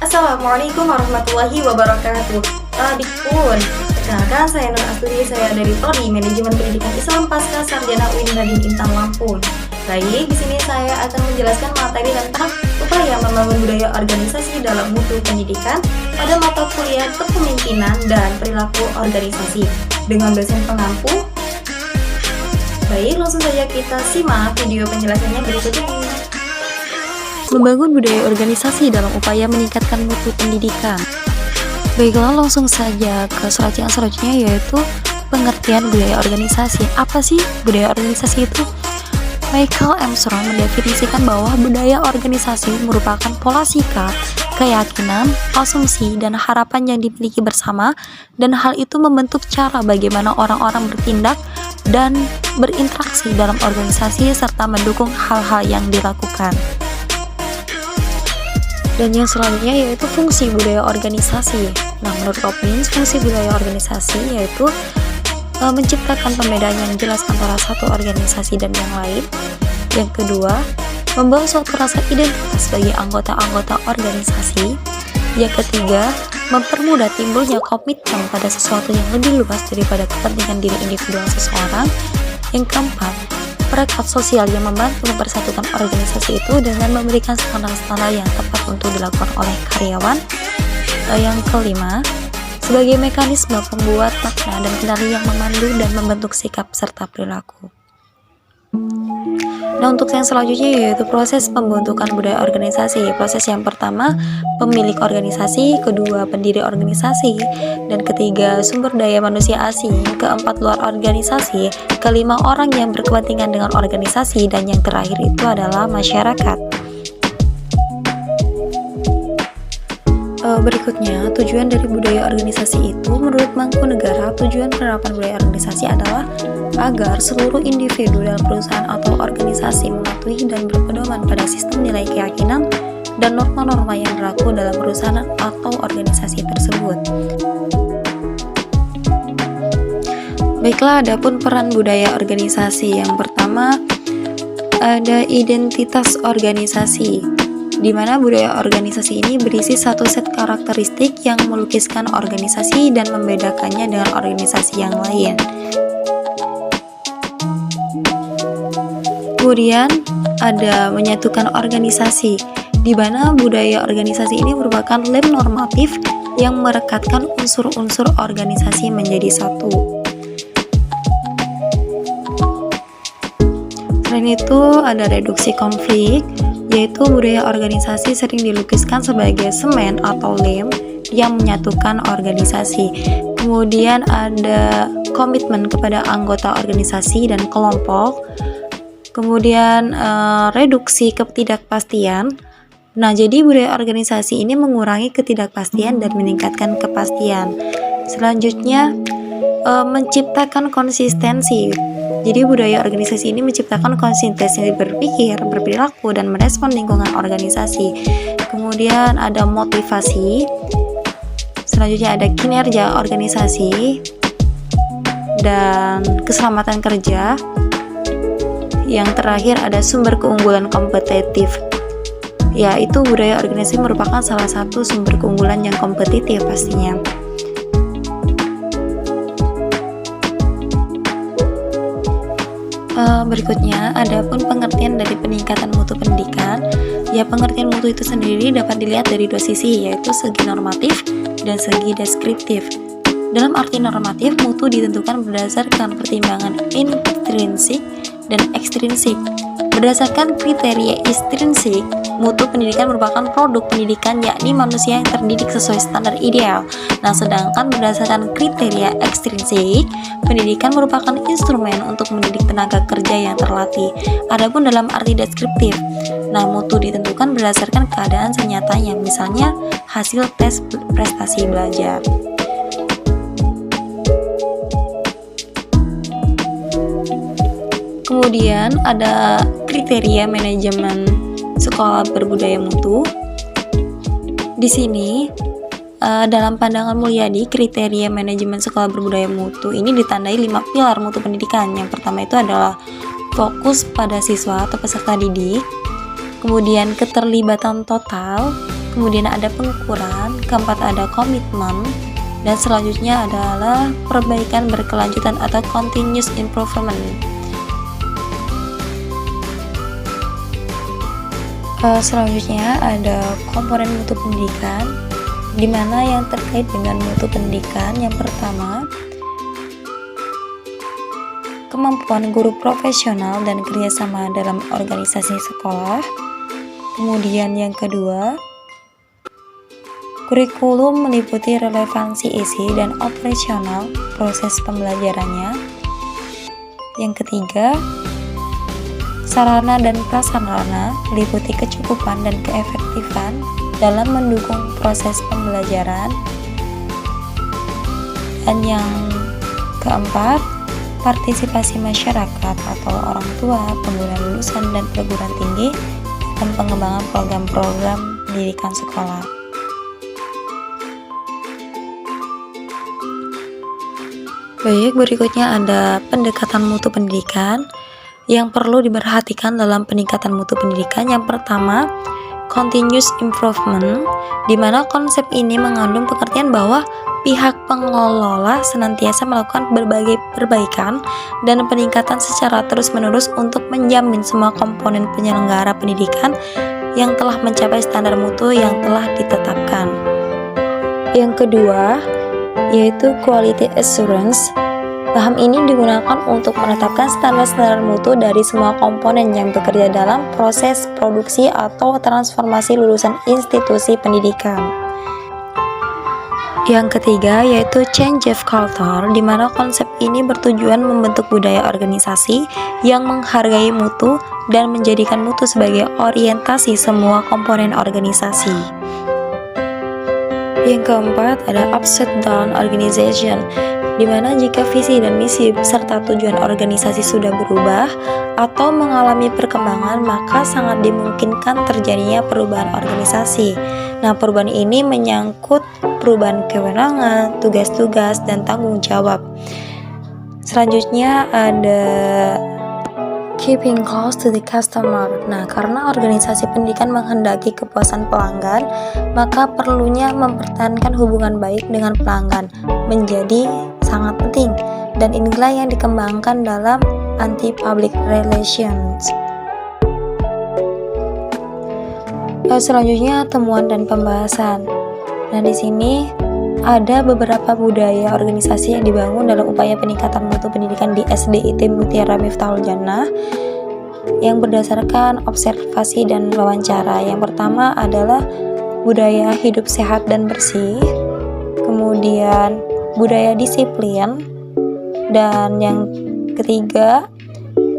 Assalamualaikum warahmatullahi wabarakatuh. Adikun, perkenalkan saya Nur Asturi, saya dari Prodi Manajemen Pendidikan Islam Pasca Sarjana UIN Radin Intan Lampung. Baik, di sini saya akan menjelaskan materi tentang upaya membangun budaya organisasi dalam mutu pendidikan pada mata kuliah kepemimpinan dan perilaku organisasi dengan dosen pengampu. Baik, langsung saja kita simak video penjelasannya berikut ini. Membangun budaya organisasi dalam upaya meningkatkan mutu pendidikan. Baiklah, langsung saja ke surat yang selanjutnya, yaitu pengertian budaya organisasi. Apa sih budaya organisasi itu? Michael Armstrong mendefinisikan bahwa budaya organisasi merupakan pola sikap, keyakinan, asumsi, dan harapan yang dimiliki bersama, dan hal itu membentuk cara bagaimana orang-orang bertindak dan berinteraksi dalam organisasi serta mendukung hal-hal yang dilakukan. Dan yang selanjutnya yaitu fungsi budaya organisasi. Nah, menurut Robbins, fungsi budaya organisasi yaitu menciptakan pembedaan yang jelas antara satu organisasi dan yang lain. Yang kedua, membawa suatu rasa identitas bagi anggota-anggota organisasi. Yang ketiga, mempermudah timbulnya komitmen pada sesuatu yang lebih luas daripada kepentingan diri individual seseorang. Yang keempat, perekat sosial yang membantu mempersatukan organisasi itu dengan memberikan standar-standar yang tepat untuk dilakukan oleh karyawan. Yang kelima, sebagai mekanisme pembuat makna dan kendali yang memandu dan membentuk sikap serta perilaku. Nah, untuk yang selanjutnya yaitu proses pembentukan budaya organisasi. Proses yang pertama, pemilik organisasi, kedua, pendiri organisasi, dan ketiga, sumber daya manusia asing, keempat, luar organisasi, kelima, orang yang berkepentingan dengan organisasi, dan yang terakhir itu adalah masyarakat. Berikutnya, tujuan dari budaya organisasi itu menurut Mangkunegara, tujuan penerapan budaya organisasi adalah agar seluruh individu dalam perusahaan atau organisasi mematuhi dan berpedoman pada sistem nilai keyakinan dan norma-norma yang berlaku dalam perusahaan atau organisasi tersebut. Baiklah, adapun peran budaya organisasi. Yang pertama, ada identitas organisasi, di mana budaya organisasi ini berisi satu set karakteristik yang melukiskan organisasi dan membedakannya dengan organisasi yang lain. Kemudian ada menyatukan organisasi, di mana budaya organisasi ini merupakan lem normatif yang merekatkan unsur-unsur organisasi menjadi satu. Selain itu ada reduksi konflik, yaitu budaya organisasi sering dilukiskan sebagai semen atau lem yang menyatukan organisasi. Kemudian ada komitmen kepada anggota organisasi dan kelompok. Kemudian reduksi ketidakpastian. Nah, jadi budaya organisasi ini mengurangi ketidakpastian dan meningkatkan kepastian. Selanjutnya menciptakan konsistensi. Jadi budaya organisasi ini menciptakan konsistensi berpikir, berperilaku, dan merespon lingkungan organisasi. Kemudian ada motivasi. Selanjutnya ada kinerja organisasi dan keselamatan kerja. Yang terakhir ada sumber keunggulan kompetitif. Yaitu budaya organisasi merupakan salah satu sumber keunggulan yang kompetitif pastinya. Berikutnya, adapun pengertian dari peningkatan mutu pendidikan. Ya, pengertian mutu itu sendiri dapat dilihat dari dua sisi, yaitu segi normatif dan segi deskriptif. Dalam arti normatif, mutu ditentukan berdasarkan pertimbangan intrinsik dan ekstrinsik. Berdasarkan kriteria intrinsik, mutu pendidikan merupakan produk pendidikan, yakni manusia yang terdidik sesuai standar ideal. Nah, sedangkan berdasarkan kriteria ekstrinsik, pendidikan merupakan instrumen untuk mendidik tenaga kerja yang terlatih. Adapun dalam arti deskriptif, nah, mutu ditentukan berdasarkan keadaan senyatanya, misalnya hasil tes prestasi belajar. Kemudian ada kriteria manajemen sekolah berbudaya mutu. Di sini dalam pandangan Mulyadi, kriteria manajemen sekolah berbudaya mutu ini ditandai 5 pilar mutu pendidikan. Yang pertama itu adalah fokus pada siswa atau peserta didik, kemudian keterlibatan total, kemudian ada pengukuran, keempat ada komitmen, dan selanjutnya adalah perbaikan berkelanjutan atau continuous improvement. Selanjutnya ada komponen mutu pendidikan, di mana yang terkait dengan mutu pendidikan. Yang pertama, kemampuan guru profesional dan kerjasama dalam organisasi sekolah. Kemudian yang kedua, kurikulum meliputi relevansi isi dan operasional proses pembelajarannya. Yang ketiga, sarana dan prasarana meliputi kecukupan dan keefektifan dalam mendukung proses pembelajaran. Dan yang keempat, partisipasi masyarakat atau orang tua, pengguna lulusan dan perguruan tinggi dalam pengembangan program-program pendidikan sekolah. Baik, berikutnya ada pendekatan mutu pendidikan yang perlu diperhatikan dalam peningkatan mutu pendidikan. Yang pertama, continuous improvement, di mana konsep ini mengandung pengertian bahwa pihak pengelola senantiasa melakukan berbagai perbaikan dan peningkatan secara terus-menerus untuk menjamin semua komponen penyelenggara pendidikan yang telah mencapai standar mutu yang telah ditetapkan. Yang kedua, yaitu quality assurance. Paham ini digunakan untuk menetapkan standar-standar mutu dari semua komponen yang bekerja dalam proses produksi atau transformasi lulusan institusi pendidikan. Yang ketiga yaitu change of culture, di mana konsep ini bertujuan membentuk budaya organisasi yang menghargai mutu dan menjadikan mutu sebagai orientasi semua komponen organisasi. Yang keempat ada upside down organization, di mana jika visi dan misi serta tujuan organisasi sudah berubah atau mengalami perkembangan, maka sangat dimungkinkan terjadinya perubahan organisasi. Nah, perubahan ini menyangkut perubahan kewenangan, tugas-tugas, dan tanggung jawab. Selanjutnya ada keeping close to the customer. Nah, karena organisasi pendidikan menghendaki kepuasan pelanggan, maka perlunya mempertahankan hubungan baik dengan pelanggan menjadi sangat penting, dan inilah yang dikembangkan dalam anti-public relations. Selanjutnya temuan dan pembahasan. Nah, di sini ada beberapa budaya organisasi yang dibangun dalam upaya peningkatan mutu pendidikan di SDIT Mutiara Miftahul Jannah yang berdasarkan observasi dan wawancara. Yang pertama adalah budaya hidup sehat dan bersih, kemudian budaya disiplin, dan yang ketiga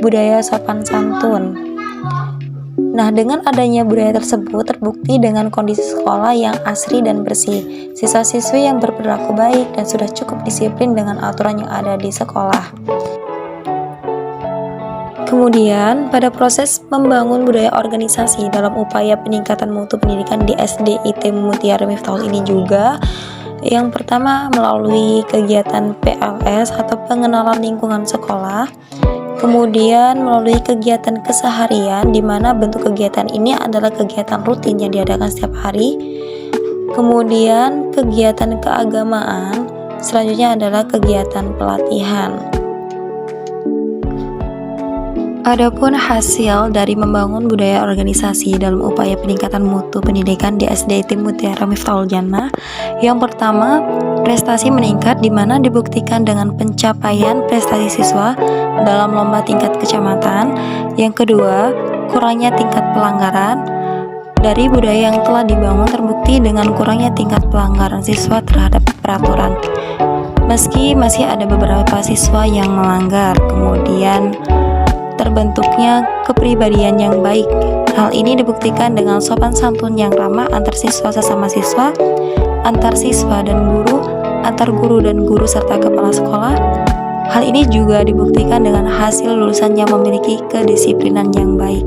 budaya sopan santun. Nah, dengan adanya budaya tersebut terbukti dengan kondisi sekolah yang asri dan bersih, siswa-siswi yang berperilaku baik dan sudah cukup disiplin dengan aturan yang ada di sekolah. Kemudian, pada proses membangun budaya organisasi dalam upaya peningkatan mutu pendidikan di SDIT Mutiara Miftahul ini juga, yang pertama melalui kegiatan PLS atau pengenalan lingkungan sekolah, kemudian melalui kegiatan keseharian, di mana bentuk kegiatan ini adalah kegiatan rutin yang diadakan setiap hari, kemudian kegiatan keagamaan, selanjutnya adalah kegiatan pelatihan. Adapun hasil dari membangun budaya organisasi dalam upaya peningkatan mutu pendidikan di SDIT Mutiara Miftahul Jannah, yang pertama, prestasi meningkat, di mana dibuktikan dengan pencapaian prestasi siswa dalam lomba tingkat kecamatan. Yang kedua, kurangnya tingkat pelanggaran. Dari budaya yang telah dibangun terbukti dengan kurangnya tingkat pelanggaran siswa terhadap peraturan, meski masih ada beberapa siswa yang melanggar. Kemudian terbentuknya kepribadian yang baik. Hal ini dibuktikan dengan sopan santun yang ramah antar siswa sesama siswa, antar siswa dan guru, antar guru dan guru serta kepala sekolah. Hal ini juga dibuktikan dengan hasil lulusan yang memiliki kedisiplinan yang baik.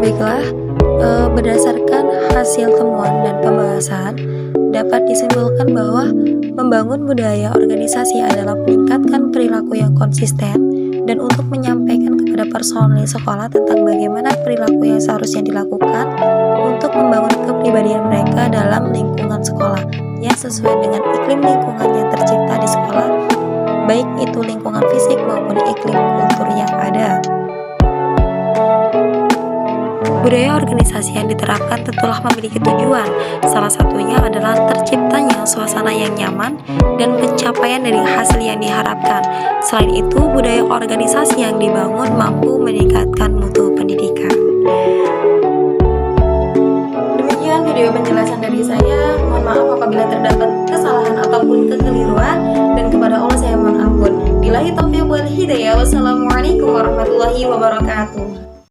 Baiklah, berdasarkan hasil temuan dan pembahasan, dapat disimpulkan bahwa membangun budaya organisasi adalah meningkatkan perilaku yang konsisten, dan untuk menyampaikan kepada personil sekolah tentang bagaimana perilaku yang seharusnya dilakukan untuk membangun kepribadian mereka dalam lingkungan sekolah yang sesuai dengan iklim lingkungan yang tercipta di sekolah, baik itu lingkungan fisik maupun iklim kultur yang ada. Budaya organisasi yang diterapkan tentulah memiliki tujuan. Salah satunya adalah terciptanya suasana yang nyaman dan pencapaian dari hasil yang diharapkan. Selain itu, budaya organisasi yang dibangun mampu meningkatkan mutu pendidikan. Demikian video penjelasan dari saya. Mohon maaf apabila terdapat kesalahan ataupun kekeliruan, dan kepada Allah saya mohon ampun. Billahi taufiq wal hidayah. Wassalamualaikum warahmatullahi wabarakatuh.